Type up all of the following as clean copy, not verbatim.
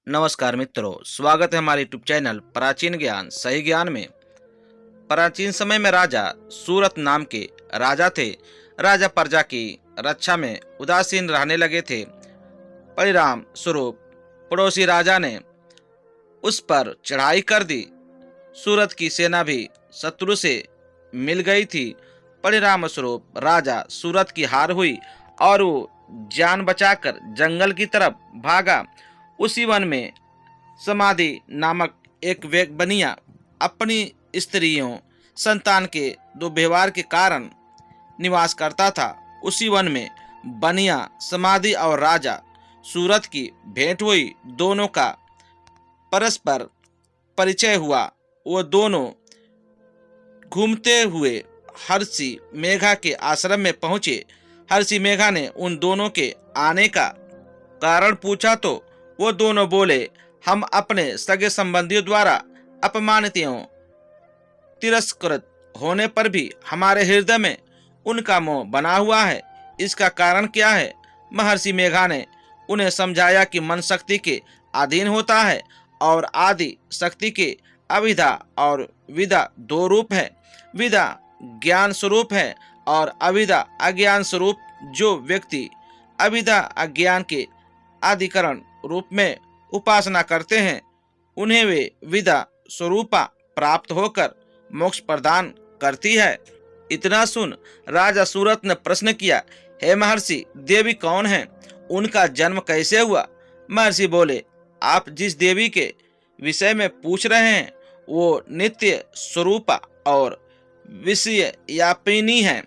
नमस्कार मित्रों, स्वागत है हमारे यूट्यूब चैनल प्राचीन ज्ञान सही ज्ञान में। प्राचीन समय में राजा सूरत नाम के राजा थे। राजा प्रजा की रक्षा में उदासीन रहने लगे थे। परिणाम स्वरूप पड़ोसी राजा ने उस पर चढ़ाई कर दी। सूरत की सेना भी शत्रु से मिल गई थी। परिणाम स्वरूप राजा सूरत की हार हुई और वो जान बचाकर जंगल की तरफ भागा। उसी वन में समाधि नामक एक बनिया अपनी स्त्रियों संतान के दुर्व्यवहार के कारण निवास करता था। उसी वन में बनिया समाधि और राजा सूरत की भेंट हुई। दोनों का परस्पर परिचय हुआ। वो दोनों घूमते हुए हर्षि मेघा के आश्रम में पहुंचे। हर्षि मेघा ने उन दोनों के आने का कारण पूछा तो वो दोनों बोले, हम अपने सगे संबंधियों द्वारा अपमानित एवं तिरस्कृत होने पर भी हमारे हृदय में उनका मोह बना हुआ है। इसका कारण क्या है? महर्षि मेघा ने उन्हें समझाया कि मन शक्ति के अधीन होता है और आदि शक्ति के अविद्या और विद्या दो रूप है। विद्या ज्ञान स्वरूप है और अविद्या अज्ञान स्वरूप। जो व्यक्ति अविद्या अज्ञान के आदिकरण रूप में उपासना करते हैं उन्हें वे विद्या स्वरूपा प्राप्त होकर मोक्ष प्रदान करती है। इतना सुन राजा सूरत ने प्रश्न किया, हे महर्षि, देवी कौन है? उनका जन्म कैसे हुआ? महर्षि बोले, आप जिस देवी के विषय में पूछ रहे हैं वो नित्य स्वरूपा और विषय यापिनी है।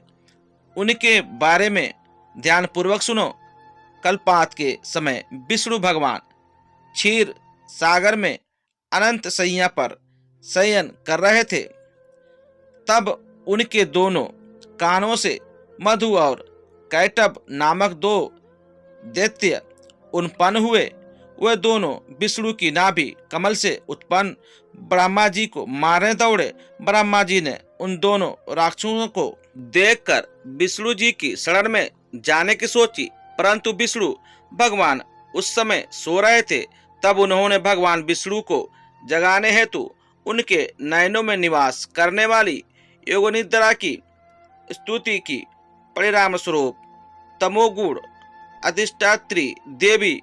उनके बारे में ध्यान पूर्वक सुनो। कल्पांत के समय विष्णु भगवान क्षीर सागर में अनंत शैया पर शयन कर रहे थे। तब उनके दोनों कानों से मधु और कैटभ नामक दो दैत्य उत्पन्न हुए। वे दोनों विष्णु की नाभि कमल से उत्पन्न ब्रह्मा जी को मारने दौड़े। ब्रह्मा जी ने उन दोनों राक्षसों को देखकर विष्णु जी की शरण में जाने की सोची, परंतु विष्णु भगवान उस समय सो रहे थे। तब उन्होंने भगवान विष्णु को जगाने हेतु उनके नयनों में निवास करने वाली योगनिद्रा की स्तुति की। परिणाम स्वरूप तमोगुण अधिष्ठात्री देवी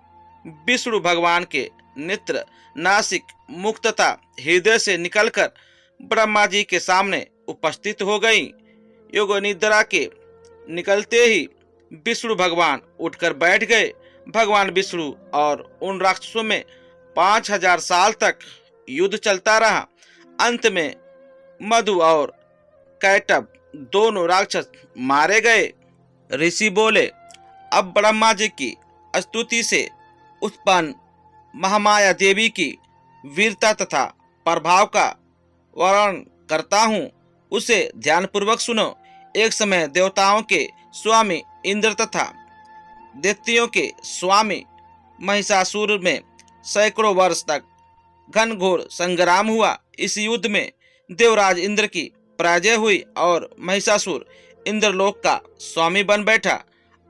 विष्णु भगवान के नेत्र, नासिक, मुख तथा हृदय से निकलकर ब्रह्मा जी के सामने उपस्थित हो गई। योगनिद्रा के निकलते ही विष्णु भगवान उठकर बैठ गए। भगवान विष्णु और उन राक्षसों में 5000 साल तक युद्ध चलता रहा। अंत में मधु और कैटभ दोनों राक्षस मारे गए। ऋषि बोले, अब ब्रह्मा जी की स्तुति से उत्पन्न महामाया देवी की वीरता तथा प्रभाव का वर्णन करता हूँ, उसे ध्यानपूर्वक सुनो। एक समय देवताओं के स्वामी इंद्र तथा दैत्यों के स्वामी महिषासुर में सैकड़ों वर्ष तक घनघोर संग्राम हुआ। इस युद्ध में देवराज इंद्र की पराजय हुई और महिषासुर इंद्रलोक का स्वामी बन बैठा।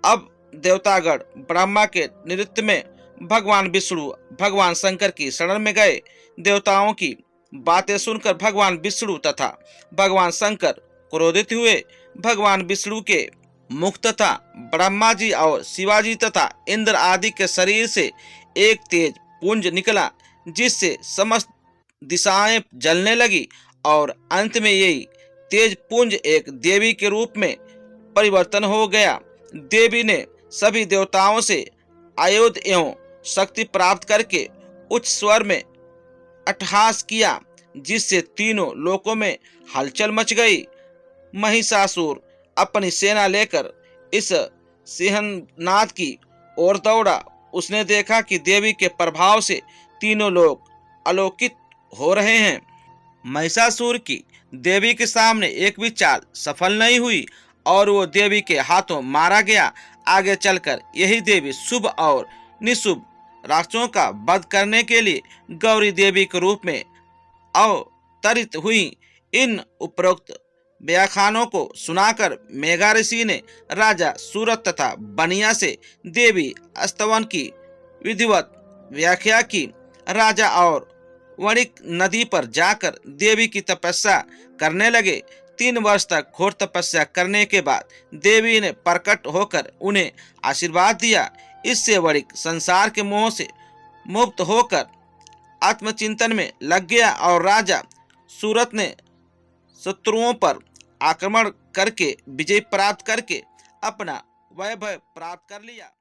अब देवतागण ब्रह्मा के नृत्य में भगवान विष्णु भगवान शंकर की शरण में गए। देवताओं की बातें सुनकर भगवान विष्णु तथा भगवान शंकर क्रोधित हुए। भगवान विष्णु के मुख तथा ब्रह्मा जी और शिवाजी तथा इंद्र आदि के शरीर से एक तेज पुंज निकला, जिससे समस्त दिशाएं जलने लगी और अंत में यही तेज पुंज एक देवी के रूप में परिवर्तन हो गया। देवी ने सभी देवताओं से आयुध एवं शक्ति प्राप्त करके उच्च स्वर में अट्टहास किया, जिससे तीनों लोकों में हलचल मच गई। महिषासुर अपनी सेना लेकर इस सिंहनाद की ओर दौड़ा। उसने देखा कि देवी के प्रभाव से तीनों लोग आलोकित हो रहे हैं। महिषासुर की देवी के सामने एक भी चाल सफल नहीं हुई और वो देवी के हाथों मारा गया। आगे चलकर यही देवी शुभ और निशुभ राक्षसों का वध करने के लिए गौरी देवी के रूप में अवतरित हुई। इन उपरोक्त व्याख्यानों को सुनाकर मेघा ऋषि ने राजा सूरत तथा बनिया से देवी स्तवन की विधिवत व्याख्या की। राजा और वणिक नदी पर जाकर देवी की तपस्या करने लगे। 3 वर्ष तक घोर तपस्या करने के बाद देवी ने प्रकट होकर उन्हें आशीर्वाद दिया। इससे वणिक संसार के मोह से मुक्त होकर आत्मचिंतन में लग गया और राजा सूरत ने शत्रुओं पर आक्रमण करके विजय प्राप्त करके अपना वैभव प्राप्त कर लिया।